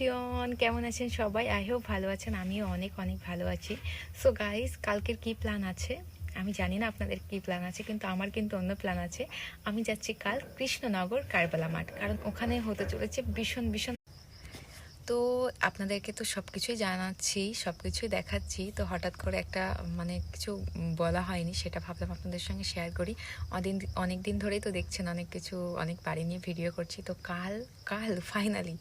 Everyone, কেমন আছেন সবাই? আই হোপ ভালো আছেন। আমিও অনেক অনেক ভালো আছি। সো গাইস, কালকের কি প্ল্যান আছে আমি জানি না আপনাদের কি প্ল্যান আছে, কিন্তু আমার কিন্তু অন্য প্ল্যান আছে। আমি যাচ্ছি কাল কৃষ্ণনগর কারবালা মাঠ, কারণ ওখানে হতে চলেছে ভীষণ ভীষণ। তো আপনাদেরকে তো সব কিছুই জানাচ্ছি, সব কিছুই দেখাচ্ছি। তো হঠাৎ করে একটা মানে কিছু বলা হয়নি, সেটা ভাবলাম আপনাদের সঙ্গে শেয়ার করি। অনেক দিন ধরেই তো দেখছেন অনেক কিছু, অনেক বাড়ি নিয়ে ভিডিও করছি। তো কাল কাল ফাইনালি